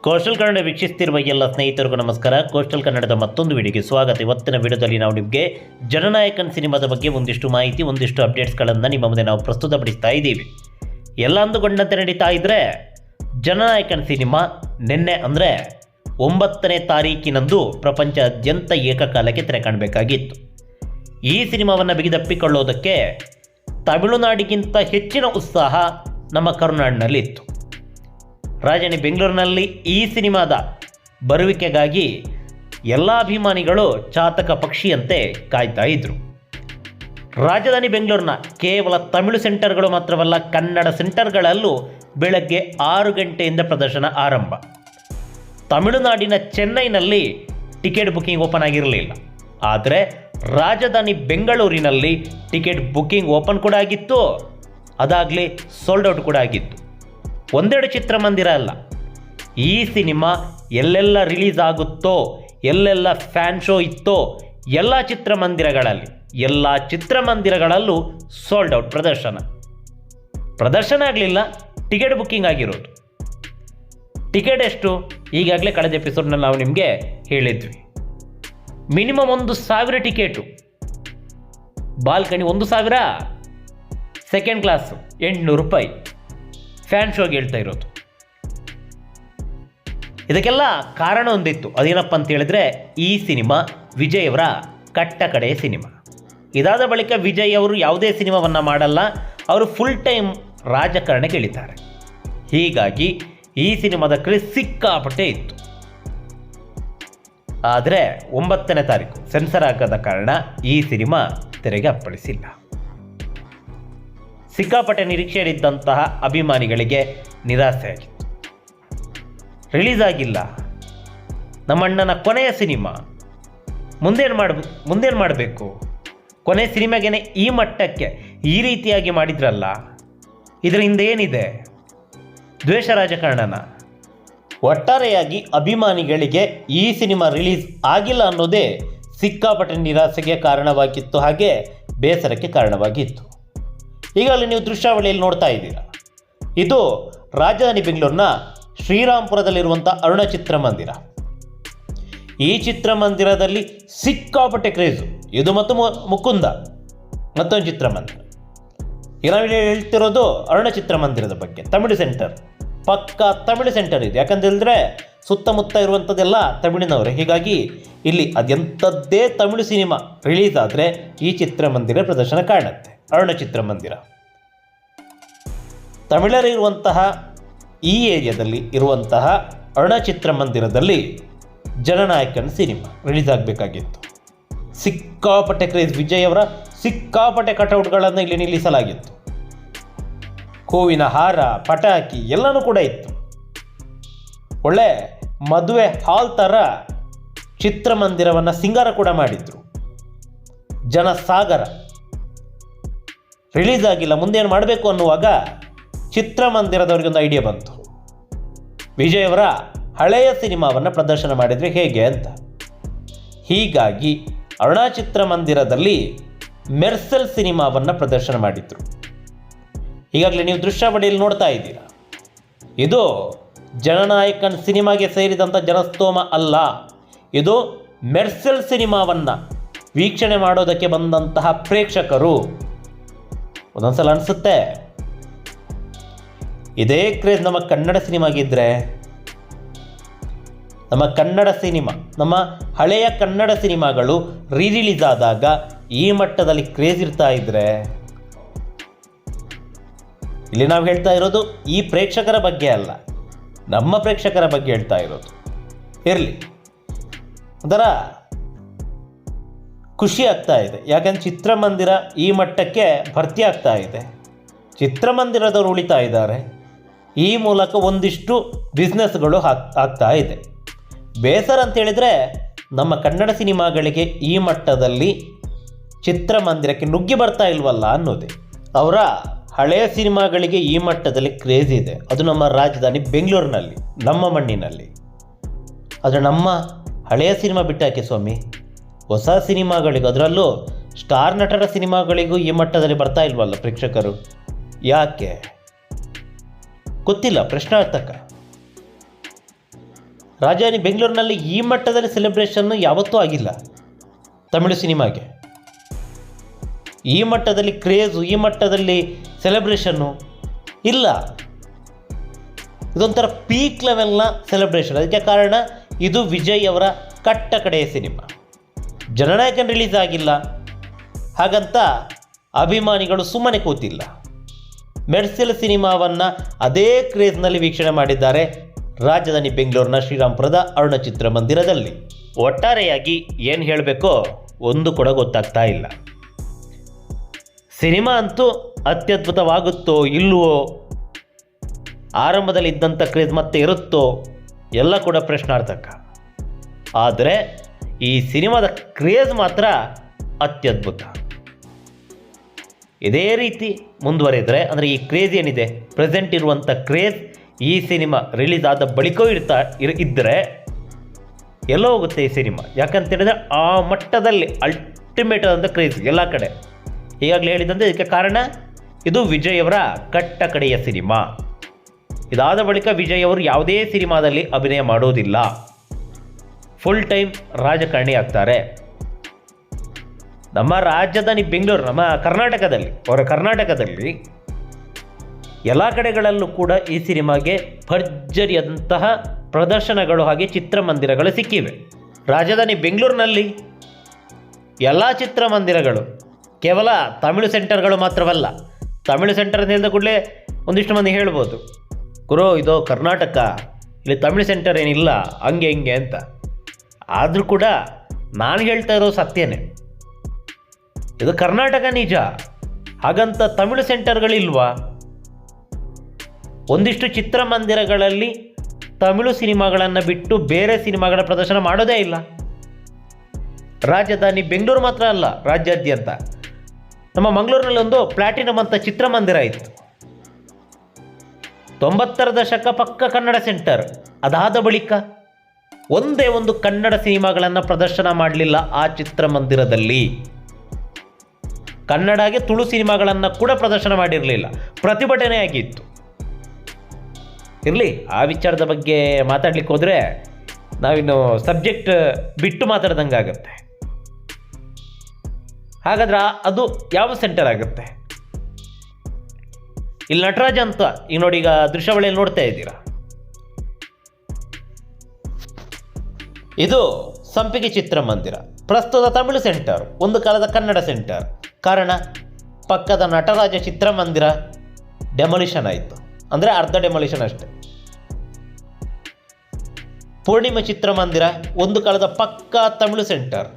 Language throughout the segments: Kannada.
ಕೋಸ್ಟಲ್ ಕನ್ನಡ ವೀಕ್ಷಿಸ್ತಿರುವ ಎಲ್ಲ ಸ್ನೇಹಿತರಿಗೂ ನಮಸ್ಕಾರ. ಕೋಸ್ಟಲ್ ಕನ್ನಡದ ಮತ್ತೊಂದು ವಿಡಿಯೋಗೆ ಸ್ವಾಗತ. ಇವತ್ತಿನ ವಿಡಿಯೋದಲ್ಲಿ ನಾವು ನಿಮಗೆ ಜನನಾಯಕನ್ ಸಿನಿಮಾದ ಬಗ್ಗೆ ಒಂದಿಷ್ಟು ಮಾಹಿತಿ, ಒಂದಿಷ್ಟು ಅಪ್ಡೇಟ್ಸ್ಗಳನ್ನು ನಿಮ್ಮ ಮುಂದೆ ನಾವು ಪ್ರಸ್ತುತಪಡಿಸ್ತಾ ಇದ್ದೀವಿ. ಎಲ್ಲ ಅಂದುಕೊಂಡಂತೆ ನಡೀತಾ ಇದ್ದರೆ ಜನನಾಯಕನ್ ಸಿನಿಮಾ ನಿನ್ನೆ ಅಂದರೆ 9ನೇ ತಾರೀಕಿನಂದು ಪ್ರಪಂಚಾದ್ಯಂತ ಏಕಕಾಲಕ್ಕೆ ತೆರೆ ಕಾಣಬೇಕಾಗಿತ್ತು. ಈ ಸಿನಿಮಾವನ್ನು ಬಿಗಿದಪ್ಪಿಕೊಳ್ಳೋದಕ್ಕೆ ತಮಿಳುನಾಡಿಗಿಂತ ಹೆಚ್ಚಿನ ಉತ್ಸಾಹ ನಮ್ಮ ಕರುನಾಡಿನಲ್ಲಿತ್ತು. ರಾಜಧಾನಿ ಬೆಂಗಳೂರಿನಲ್ಲಿ ಈ ಸಿನಿಮಾದ ಬರುವಿಕೆಗಾಗಿ ಎಲ್ಲ ಅಭಿಮಾನಿಗಳು ಚಾತಕ ಪಕ್ಷಿಯಂತೆ ಕಾಯ್ತಾ ಇದ್ದರು. ರಾಜಧಾನಿ ಬೆಂಗಳೂರಿನ ಕೇವಲ ತಮಿಳು ಸೆಂಟರ್ಗಳು ಮಾತ್ರವಲ್ಲ, ಕನ್ನಡ ಸೆಂಟರ್ಗಳಲ್ಲೂ ಬೆಳಗ್ಗೆ 6 ಗಂಟೆಯಿಂದ ಪ್ರದರ್ಶನ ಆರಂಭ. ತಮಿಳುನಾಡಿನ ಚೆನ್ನೈನಲ್ಲಿ ಟಿಕೆಟ್ ಬುಕಿಂಗ್ ಓಪನ್ ಆಗಿರಲಿಲ್ಲ, ಆದರೆ ರಾಜಧಾನಿ ಬೆಂಗಳೂರಿನಲ್ಲಿ ಟಿಕೆಟ್ ಬುಕಿಂಗ್ ಓಪನ್ ಕೂಡ ಆಗಿತ್ತು. ಅದಾಗಲಿ ಸೋಲ್ಡ್ ಔಟ್ ಕೂಡ ಆಗಿತ್ತು. ಒಂದೆರಡು ಚಿತ್ರಮಂದಿರ ಅಲ್ಲ, ಈ ಸಿನಿಮಾ ಎಲ್ಲೆಲ್ಲ ರಿಲೀಸ್ ಆಗುತ್ತೋ, ಎಲ್ಲೆಲ್ಲ ಫ್ಯಾನ್ ಶೋ ಇತ್ತೋ ಎಲ್ಲ ಚಿತ್ರಮಂದಿರಗಳಲ್ಲೂ ಸೋಲ್ಡ್ ಔಟ್ ಪ್ರದರ್ಶನ ಆಗಲಿಲ್ಲ, ಟಿಕೆಟ್ ಬುಕ್ಕಿಂಗ್ ಆಗಿರೋದು. ಟಿಕೆಟ್ ಎಷ್ಟು? ಈಗಾಗಲೇ ಕಳೆದ ಎಪಿಸೋಡ್ನಲ್ಲಿ ನಾವು ನಿಮಗೆ ಹೇಳಿದ್ವಿ. Minimum 1,000 ticket. Balcony 1,000, second class 800 ರೂಪಾಯಿ. ಫ್ಯಾನ್ ಶೋಗೆ ಹೇಳ್ತಾ ಇರೋದು. ಇದಕ್ಕೆಲ್ಲ ಕಾರಣ ಒಂದಿತ್ತು. ಅದೇನಪ್ಪ ಅಂತ ಹೇಳಿದ್ರೆ, ಈ ಸಿನಿಮಾ ವಿಜಯ್ ಅವರ ಕಟ್ಟಕಡೆಯ ಸಿನಿಮಾ. ಇದಾದ ಬಳಿಕ ವಿಜಯ್ ಅವರು ಯಾವುದೇ ಸಿನಿಮಾವನ್ನು ಮಾಡಲ್ಲ, ಅವರು ಫುಲ್ ಟೈಮ್ ರಾಜಕಾರಣಕ್ಕೆ ಇಳಿತಾರೆ. ಹೀಗಾಗಿ ಈ ಸಿನಿಮಾದ ಕ್ರೇಜ್ ಸಿಕ್ಕಾಪಟ್ಟೆ ಇತ್ತು. ಆದರೆ 9ನೇ ತಾರೀಕು ಸೆನ್ಸರ್ ಆಗದ ಕಾರಣ ಈ ಸಿನಿಮಾ ತೆರೆಗೆ ಅಪ್ಪಳಿಸಿಲ್ಲ. ಸಿಕ್ಕಾಪಟ್ಟೆ ನಿರೀಕ್ಷೆಯಲ್ಲಿದ್ದಂತಹ ಅಭಿಮಾನಿಗಳಿಗೆ ನಿರಾಸೆಯಾಗಿತ್ತು. ರಿಲೀಸ್ ಆಗಿಲ್ಲ, ನಮ್ಮಣ್ಣನ ಕೊನೆಯ ಸಿನಿಮಾ, ಮುಂದೇನು ಮಾಡಬೇಕು? ಕೊನೆ ಸಿನಿಮಾಗೇನೆ ಈ ಮಟ್ಟಕ್ಕೆ ಈ ರೀತಿಯಾಗಿ ಮಾಡಿದ್ರಲ್ಲ, ಇದರ ಹಿಂದೆ ಏನಿದೆ? ದ್ವೇಷ ರಾಜಕಾರಣನ? ಒಟ್ಟಾರೆಯಾಗಿ ಅಭಿಮಾನಿಗಳಿಗೆ ಈ ಸಿನಿಮಾ ರಿಲೀಸ್ ಆಗಿಲ್ಲ ಅನ್ನೋದೇ ಸಿಕ್ಕಾಪಟ್ಟೆ ನಿರಾಸೆಗೆ ಕಾರಣವಾಗಿತ್ತು, ಹಾಗೆ ಬೇಸರಕ್ಕೆ ಕಾರಣವಾಗಿತ್ತು. ಈಗಾಗಲೇ ನೀವು ದೃಶ್ಯಾವಳಿಯಲ್ಲಿ ನೋಡ್ತಾ ಇದ್ದೀರಾ. ಇದು ರಾಜಧಾನಿ ಬೆಂಗಳೂರಿನ ಶ್ರೀರಾಮ್ಪುರದಲ್ಲಿರುವಂಥ ಅರುಣ ಚಿತ್ರಮಂದಿರ. ಈ ಚಿತ್ರಮಂದಿರದಲ್ಲಿ ಸಿಕ್ಕಾಪಟ್ಟೆ ಕ್ರೇಜು. ಇದು ಮತ್ತು ಮುಕುಂದ ಮತ್ತೊಂದು ಚಿತ್ರಮಂದಿರ. ಈಗ ನಾವು ಹೇಳ್ತಿರೋದು ಅರುಣ ಚಿತ್ರಮಂದಿರದ ಬಗ್ಗೆ. ತಮಿಳು ಸೆಂಟರ್, ಪಕ್ಕಾ ತಮಿಳು ಸೆಂಟರ್ ಇದೆ. ಯಾಕಂತ ಹೇಳಿದ್ರೆ ಸುತ್ತಮುತ್ತ ಇರುವಂಥದ್ದೆಲ್ಲ ತಮಿಳಿನವರೇ. ಹೀಗಾಗಿ ಇಲ್ಲಿ ಅದೆಂಥದ್ದೇ ತಮಿಳು ಸಿನಿಮಾ ರಿಲೀಸ್ ಆದರೆ ಈ ಚಿತ್ರಮಂದಿರ ಪ್ರದರ್ಶನ ಕಾಣುತ್ತೆ. ಅರುಣ ಚಿತ್ರಮಂದಿರ ತಮಿಳರಿರುವಂತಹ ಈ ಏರಿಯಾದಲ್ಲಿ ಇರುವಂತಹ ಅರುಣ ಚಿತ್ರಮಂದಿರದಲ್ಲಿ ಜನನಾಯಕನ್ ಸಿನಿಮಾ ರಿಲೀಸ್ ಆಗಬೇಕಾಗಿತ್ತು. ಸಿಕ್ಕಾಪಟ್ಟೆ ಕ್ರೇಜ್. ವಿಜಯ್ ಅವರ ಸಿಕ್ಕಾಪಟ್ಟೆ ಕಟೌಟ್ಗಳನ್ನು ಇಲ್ಲಿ ನಿಲ್ಲಿಸಲಾಗಿತ್ತು. ಹೂವಿನ ಹಾರ, ಪಟಾಕಿ ಎಲ್ಲನೂ ಕೂಡ ಇತ್ತು. ಒಳ್ಳೆ ಮದುವೆ ಹಾಲ್ ಥರ ಚಿತ್ರಮಂದಿರವನ್ನು ಸಿಂಗಾರ ಕೂಡ ಮಾಡಿದ್ರು. ಜನಸಾಗರ. ರಿಲೀಸ್ ಆಗಿಲ್ಲ, ಮುಂದೇನು ಮಾಡಬೇಕು ಅನ್ನುವಾಗ ಚಿತ್ರಮಂದಿರದವ್ರಿಗೊಂದು ಐಡಿಯಾ ಬಂತು. ವಿಜಯ್ ಅವರ ಹಳೆಯ ಸಿನಿಮಾವನ್ನು ಪ್ರದರ್ಶನ ಮಾಡಿದರೆ ಹೇಗೆ ಅಂತ. ಹೀಗಾಗಿ ಅರುಣ ಚಿತ್ರಮಂದಿರದಲ್ಲಿ ಮೆರ್ಸೆಲ್ ಸಿನಿಮಾವನ್ನು ಪ್ರದರ್ಶನ ಮಾಡಿದ್ರು. ಈಗಾಗಲೇ ನೀವು ದೃಶ್ಯಾವಳಿಯಲ್ಲಿ ನೋಡ್ತಾ ಇದ್ದೀರಾ. ಇದು ಜನನಾಯಕನ್ ಸಿನಿಮಾಗೆ ಸೇರಿದಂಥ ಜನಸ್ತೋಮ ಅಲ್ಲ, ಇದು ಮೆರ್ಸೆಲ್ ಸಿನಿಮಾವನ್ನು ವೀಕ್ಷಣೆ ಮಾಡೋದಕ್ಕೆ ಬಂದಂತಹ ಪ್ರೇಕ್ಷಕರು. ಒಂದೊಂದ್ಸಲ ಅನಿಸುತ್ತೆ, ಇದೇ ಕ್ರೇಜ್ ನಮ್ಮ ಕನ್ನಡ ಸಿನಿಮಾಗಿದ್ದರೆ, ನಮ್ಮ ಕನ್ನಡ ಸಿನಿಮಾ, ನಮ್ಮ ಹಳೆಯ ಕನ್ನಡ ಸಿನಿಮಾಗಳು ರಿಲೀಸ್ ಆದಾಗ ಈ ಮಟ್ಟದಲ್ಲಿ ಕ್ರೇಜ್ ಇರ್ತಾ ಇದ್ದರೆ. ಇಲ್ಲಿ ನಾವು ಹೇಳ್ತಾ ಇರೋದು ಈ ಪ್ರೇಕ್ಷಕರ ಬಗ್ಗೆ ಅಲ್ಲ, ನಮ್ಮ ಪ್ರೇಕ್ಷಕರ ಬಗ್ಗೆ ಹೇಳ್ತಾ ಇರೋದು. ಇರಲಿ, ಅದರ ಖುಷಿ ಆಗ್ತಾ ಇದೆ. ಯಾಕಂದ್ರೆ ಚಿತ್ರಮಂದಿರ ಈ ಮಟ್ಟಕ್ಕೆ ಭರ್ತಿ ಆಗ್ತಾ ಇದೆ, ಚಿತ್ರಮಂದಿರದವರು ಉಳಿತಾ ಇದ್ದಾರೆ. ಈ ಮೂಲಕ ಒಂದಿಷ್ಟು ಬಿಸ್ನೆಸ್ಗಳು ಆಗ್ತಾ ಇದೆ. ಬೇಸರ ಅಂತೇಳಿದರೆ, ನಮ್ಮ ಕನ್ನಡ ಸಿನಿಮಾಗಳಿಗೆ ಈ ಮಟ್ಟದಲ್ಲಿ ಚಿತ್ರಮಂದಿರಕ್ಕೆ ನುಗ್ಗಿ ಬರ್ತಾ ಇಲ್ವಲ್ಲ ಅನ್ನೋದೇ. ಅವರ ಹಳೆಯ ಸಿನಿಮಾಗಳಿಗೆ ಈ ಮಟ್ಟದಲ್ಲಿ ಕ್ರೇಜ್ ಇದೆ, ಅದು ನಮ್ಮ ರಾಜಧಾನಿ ಬೆಂಗಳೂರಿನಲ್ಲಿ, ನಮ್ಮ ಮಣ್ಣಿನಲ್ಲಿ. ಆದರೆ ನಮ್ಮ ಹಳೆಯ ಸಿನಿಮಾ ಬಿಟ್ಟಾಕೆ ಸ್ವಾಮಿ, ಹೊಸ ಸಿನಿಮಾಗಳಿಗೂ, ಅದರಲ್ಲೂ ಸ್ಟಾರ್ ನಟರ ಸಿನಿಮಾಗಳಿಗೂ ಈ ಮಟ್ಟದಲ್ಲಿ ಬರ್ತಾ ಇಲ್ವಲ್ಲ ಪ್ರೇಕ್ಷಕರು. ಯಾಕೆ ಗೊತ್ತಿಲ್ಲ, ಪ್ರಶ್ನಾರ್ಥಕ. ರಾಜಧಾನಿ ಬೆಂಗಳೂರಿನಲ್ಲಿ ಈ ಮಟ್ಟದಲ್ಲಿ ಸೆಲೆಬ್ರೇಷನ್ನು ಯಾವತ್ತೂ ಆಗಿಲ್ಲ ತಮಿಳು ಸಿನಿಮಾಗೆ. ಈ ಮಟ್ಟದಲ್ಲಿ ಕ್ರೇಜು, ಈ ಮಟ್ಟದಲ್ಲಿ ಸೆಲೆಬ್ರೇಷನ್ನು ಇಲ್ಲ. ಇದೊಂಥರ ಪೀಕ್ ಲೆವೆಲ್ನ ಸೆಲೆಬ್ರೇಷನ್. ಅದಕ್ಕೆ ಕಾರಣ ಇದು ವಿಜಯ್ ಅವರ ಕಟ್ಟ ಕಡೆಯ ಸಿನಿಮಾ. ಜನನಾಯಕನ್ ರಿಲೀಸ್ ಆಗಿಲ್ಲ, ಹಾಗಂತ ಅಭಿಮಾನಿಗಳು ಸುಮ್ಮನೆ ಕೂತಿಲ್ಲ. ಮೆರ್ಸೆಲ್ ಸಿನಿಮಾವನ್ನು ಅದೇ ಕ್ರೇಜ್ನಲ್ಲಿ ವೀಕ್ಷಣೆ ಮಾಡಿದ್ದಾರೆ ರಾಜಧಾನಿ ಬೆಂಗಳೂರಿನ ಶ್ರೀರಾಮ್ಪುರದ ಅರುಣ ಚಿತ್ರಮಂದಿರದಲ್ಲಿ. ಒಟ್ಟಾರೆಯಾಗಿ ಏನು ಹೇಳಬೇಕೋ ಒಂದು ಕೂಡ ಗೊತ್ತಾಗ್ತಾ ಇಲ್ಲ. ಸಿನಿಮಾ ಅಂತೂ ಅತ್ಯದ್ಭುತವಾಗುತ್ತೋ ಇಲ್ಲವೋ, ಆರಂಭದಲ್ಲಿ ಇದ್ದಂಥ ಕ್ರೇಜ್ ಮತ್ತೆ ಇರುತ್ತೋ ಎಲ್ಲ ಕೂಡ ಪ್ರಶ್ನಾರ್ಥಕ. ಆದರೆ ಈ ಸಿನಿಮಾದ ಕ್ರೇಜ್ ಮಾತ್ರ ಅತ್ಯದ್ಭುತ. ಇದೇ ರೀತಿ ಮುಂದುವರೆದರೆ, ಅಂದರೆ ಈ ಕ್ರೇಜ್ ಏನಿದೆ, ಪ್ರೆಸೆಂಟ್ ಇರುವಂಥ ಕ್ರೇಜ್ ಈ ಸಿನಿಮಾ ರಿಲೀಸ್ ಆದ ಬಳಿಕವೂ ಇದ್ದರೆ ಎಲ್ಲೋ ಹೋಗುತ್ತೆ ಈ ಸಿನಿಮಾ. ಯಾಕಂತೇಳಿದರೆ ಆ ಮಟ್ಟದಲ್ಲಿ ಅಲ್ಟಿಮೇಟ್ ಆದಂಥ ಕ್ರೇಜ್ ಎಲ್ಲ ಕಡೆ. ಈಗಾಗಲೇ ಹೇಳಿದಂತೆ ಇದಕ್ಕೆ ಕಾರಣ ಇದು ವಿಜಯ್ ಅವರ ಕಟ್ಟ ಕಡೆಯ ಸಿನಿಮಾ. ಇದಾದ ಬಳಿಕ ವಿಜಯ್ ಅವರು ಯಾವುದೇ ಸಿನಿಮಾದಲ್ಲಿ ಅಭಿನಯ ಮಾಡೋದಿಲ್ಲ, ಫುಲ್ ಟೈಮ್ ರಾಜಕಾರಣಿ ಆಗ್ತಾರೆ. ನಮ್ಮ ರಾಜಧಾನಿ ಬೆಂಗಳೂರು, ನಮ್ಮ ಕರ್ನಾಟಕದಲ್ಲಿ ಎಲ್ಲ ಕಡೆಗಳಲ್ಲೂ ಕೂಡ ಈ ಸಿನಿಮಾಗೆ ಭರ್ಜರಿಯಾದಂತಹ ಪ್ರದರ್ಶನಗಳು ಹಾಗೆ ಚಿತ್ರಮಂದಿರಗಳು ಸಿಕ್ಕಿವೆ. ರಾಜಧಾನಿ ಬೆಂಗಳೂರಿನಲ್ಲಿ ಎಲ್ಲ ಚಿತ್ರಮಂದಿರಗಳು ಕೇವಲ ತಮಿಳು ಸೆಂಟರ್ಗಳು ಮಾತ್ರವಲ್ಲ. ತಮಿಳು ಸೆಂಟರ್ ಅಂತ ಹೇಳಿದ ಕೂಡಲೇ ಒಂದಿಷ್ಟು ಮಂದಿ ಹೇಳ್ಬೋದು, ಗುರು ಇದು ಕರ್ನಾಟಕ, ಇಲ್ಲಿ ತಮಿಳು ಸೆಂಟರ್ ಏನಿಲ್ಲ ಹಂಗೆ ಹಿಂಗೆ ಅಂತ. ಆದರೂ ಕೂಡ ನಾನು ಹೇಳ್ತಾ ಇರೋ ಸತ್ಯನೇ, ಇದು ಕರ್ನಾಟಕ ನಿಜ. ಹಾಗಂತ ತಮಿಳು ಸೆಂಟರ್ಗಳಿಲ್ವಾ? ಒಂದಿಷ್ಟು ಚಿತ್ರಮಂದಿರಗಳಲ್ಲಿ ತಮಿಳು ಸಿನಿಮಾಗಳನ್ನು ಬಿಟ್ಟು ಬೇರೆ ಸಿನಿಮಾಗಳ ಪ್ರದರ್ಶನ ಮಾಡೋದೇ ಇಲ್ಲ. ರಾಜಧಾನಿ ಬೆಂಗಳೂರು ಮಾತ್ರ ಅಲ್ಲ, ರಾಜ್ಯಾದ್ಯಂತ. ನಮ್ಮ ಮಂಗಳೂರಿನಲ್ಲಿ ಒಂದು ಪ್ಲಾಟಿನಮ್ ಅಂತ ಚಿತ್ರಮಂದಿರ ಇತ್ತು. 90ರ ದಶಕ ಪಕ್ಕ ಕನ್ನಡ ಸೆಂಟರ್. ಅದಾದ ಬಳಿಕ ಒಂದೇ ಒಂದು ಕನ್ನಡ ಸಿನಿಮಾಗಳನ್ನು ಪ್ರದರ್ಶನ ಮಾಡಲಿಲ್ಲ ಆ ಚಿತ್ರಮಂದಿರದಲ್ಲಿ. ಕನ್ನಡಗೆ ತುಳು ಸಿನಿಮಾಗಳನ್ನು ಕೂಡ ಪ್ರದರ್ಶನ ಮಾಡಿರಲಿಲ್ಲ. ಪ್ರತಿಭಟನೆ ಆಗಿತ್ತು. ಇರಲಿ, ಆ ವಿಚಾರದ ಬಗ್ಗೆ ಮಾತಾಡ್ಲಿಕ್ಕೆ ಹೋದರೆ ನಾವಿನ್ನು ಸಬ್ಜೆಕ್ಟ್ ಬಿಟ್ಟು ಮಾತಾಡ್ದಂಗೆ ಆಗುತ್ತೆ. ಹಾಗಾದ್ರೆ ಅದು ಯಾವ ಸೆಂಟರ್ ಆಗುತ್ತೆ? ಇಲ್ಲಿ ನಟರಾಜ ಅಂತ ಈಗ ನೋಡಿ, ಈಗ ದೃಶ್ಯಾವಳಿಯಲ್ಲಿ ನೋಡ್ತಾ ಇದ್ದೀರಾ, ಇದು ಸಂಪಿಗೆ ಚಿತ್ರಮಂದಿರ. ಪ್ರಸ್ತುತ ತಮಿಳು ಸೆಂಟರ್, ಒಂದು ಕಾಲದ ಕನ್ನಡ ಸೆಂಟರ್. ಕಾರಣ ಪಕ್ಕದ ನಟರಾಜ ಚಿತ್ರಮಂದಿರ ಡೆಮೊಲಿಷನ್ ಆಯಿತು, ಅಂದರೆ ಅರ್ಧ ಡೆಮೊಲಿಷನ್ ಅಷ್ಟೆ. ಪೂರ್ಣಿಮಾ ಚಿತ್ರಮಂದಿರ ಒಂದು ಕಾಲದ ಪಕ್ಕಾ ತಮಿಳು ಸೆಂಟರ್.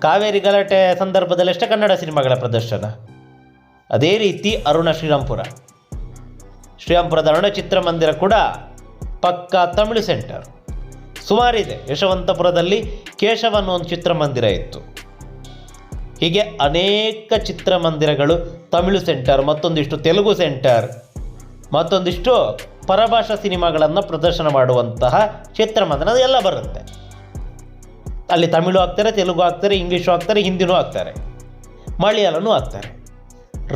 ಕಾವೇರಿ ಗಲಾಟೆ ಸಂದರ್ಭದಲ್ಲಿ ಅಷ್ಟೇ ಕನ್ನಡ ಸಿನಿಮಾಗಳ ಪ್ರದರ್ಶನ. ಅದೇ ರೀತಿ ಶ್ರೀರಾಮ್ಪುರದ ಅರುಣ ಚಿತ್ರಮಂದಿರ ಕೂಡ ಪಕ್ಕಾ ತಮಿಳು ಸೆಂಟರ್. ಸುಮಾರಿದೆ. ಯಶವಂತಪುರದಲ್ಲಿ ಕೇಶವ ಅನ್ನೋ ಒಂದು ಚಿತ್ರಮಂದಿರ ಇತ್ತು. ಹೀಗೆ ಅನೇಕ ಚಿತ್ರಮಂದಿರಗಳು ತಮಿಳು ಸೆಂಟರ್, ಮತ್ತೊಂದಿಷ್ಟು ತೆಲುಗು ಸೆಂಟರ್, ಮತ್ತೊಂದಿಷ್ಟು ಪರಭಾಷಾ ಸಿನಿಮಾಗಳನ್ನು ಪ್ರದರ್ಶನ ಮಾಡುವಂತಹ ಚಿತ್ರಮಂದಿರ ಎಲ್ಲ ಬರುತ್ತೆ. ಅಲ್ಲಿ ತಮಿಳು ಹಾಕ್ತಾರೆ, ತೆಲುಗು ಹಾಕ್ತಾರೆ, ಇಂಗ್ಲೀಷು ಹಾಕ್ತಾರೆ, ಹಿಂದಿನೂ ಹಾಕ್ತಾರೆ, ಮಲಯಾಳನೂ ಹಾಕ್ತಾರೆ.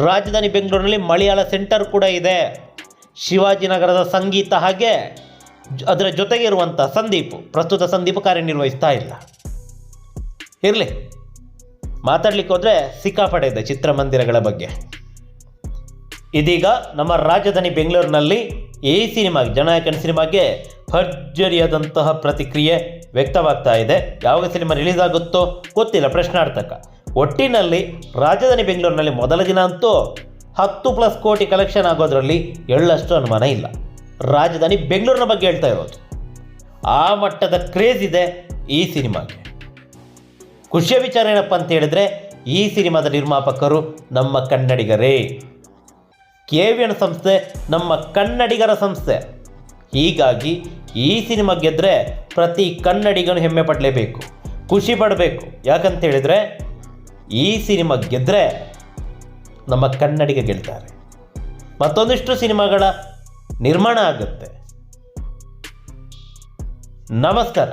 ರಾಜಧಾನಿ ಬೆಂಗಳೂರಿನಲ್ಲಿ ಮಲಯಾಳ ಸೆಂಟರ್ ಕೂಡ ಇದೆ. ಶಿವಾಜಿನಗರದ ಸಂಗೀತ ಹಾಗೆ ಅದರ ಜೊತೆಗೆ ಇರುವಂಥ ಪ್ರಸ್ತುತ ಸಂದೀಪ್ ಕಾರ್ಯನಿರ್ವಹಿಸ್ತಾ ಇಲ್ಲ. ಇರಲಿ, ಮಾತಾಡ್ಲಿಕ್ಕೆ ಹೋದರೆ ಸಿಕ್ಕಾಪಡೆ ಇದೆ ಚಿತ್ರಮಂದಿರಗಳ ಬಗ್ಗೆ. ಇದೀಗ ನಮ್ಮ ರಾಜಧಾನಿ ಬೆಂಗಳೂರಿನಲ್ಲಿ ಈ ಸಿನಿಮಾಗೆ, ಜನನಾಯಕನ ಸಿನಿಮಾಗೆ ಭರ್ಜರಿಯಾದಂತಹ ಪ್ರತಿಕ್ರಿಯೆ ವ್ಯಕ್ತವಾಗ್ತಾ ಇದೆ. ಯಾವಾಗ ಸಿನಿಮಾ ರಿಲೀಸ್ ಆಗುತ್ತೋ ಗೊತ್ತಿಲ್ಲ, ಪ್ರಶ್ನಾರ್ಥಕ. ಒಟ್ಟಿನಲ್ಲಿ ರಾಜಧಾನಿ ಬೆಂಗಳೂರಿನಲ್ಲಿ ಮೊದಲ ದಿನ ಅಂತೂ 10+ ಕೋಟಿ ಕಲೆಕ್ಷನ್ ಆಗೋದ್ರಲ್ಲಿ ಎಳ್ಳಷ್ಟು ಅನುಮಾನ ಇಲ್ಲ. ರಾಜಧಾನಿ ಬೆಂಗಳೂರಿನ ಬಗ್ಗೆ ಹೇಳ್ತಾ ಇರೋದು. ಆ ಮಟ್ಟದ ಕ್ರೇಜ್ ಇದೆ ಈ ಸಿನಿಮಾಗೆ. ಖುಷಿಯ ವಿಚಾರ ಏನಪ್ಪ ಅಂತ ಹೇಳಿದ್ರೆ, ಈ ಸಿನಿಮಾದ ನಿರ್ಮಾಪಕರು ನಮ್ಮ ಕನ್ನಡಿಗರೇ. KVN ಸಂಸ್ಥೆ ನಮ್ಮ ಕನ್ನಡಿಗರ ಸಂಸ್ಥೆ. ಹೀಗಾಗಿ ಈ ಸಿನಿಮಾ ಗೆದ್ದರೆ ಪ್ರತಿ ಕನ್ನಡಿಗನು ಹೆಮ್ಮೆ ಪಡಲೇಬೇಕು, ಖುಷಿ ಪಡಬೇಕು. ಯಾಕಂತೇಳಿದರೆ ಈ ಸಿನಿಮಾ ಗೆದ್ದರೆ ನಮ್ಮ ಕನ್ನಡಿಗ ಗೆಲ್ತಾರೆ, ಮತ್ತೊಂದಿಷ್ಟು ಸಿನಿಮಾಗಳ ನಿರ್ಮಾಣ ಆಗುತ್ತೆ. ನಮಸ್ಕಾರ.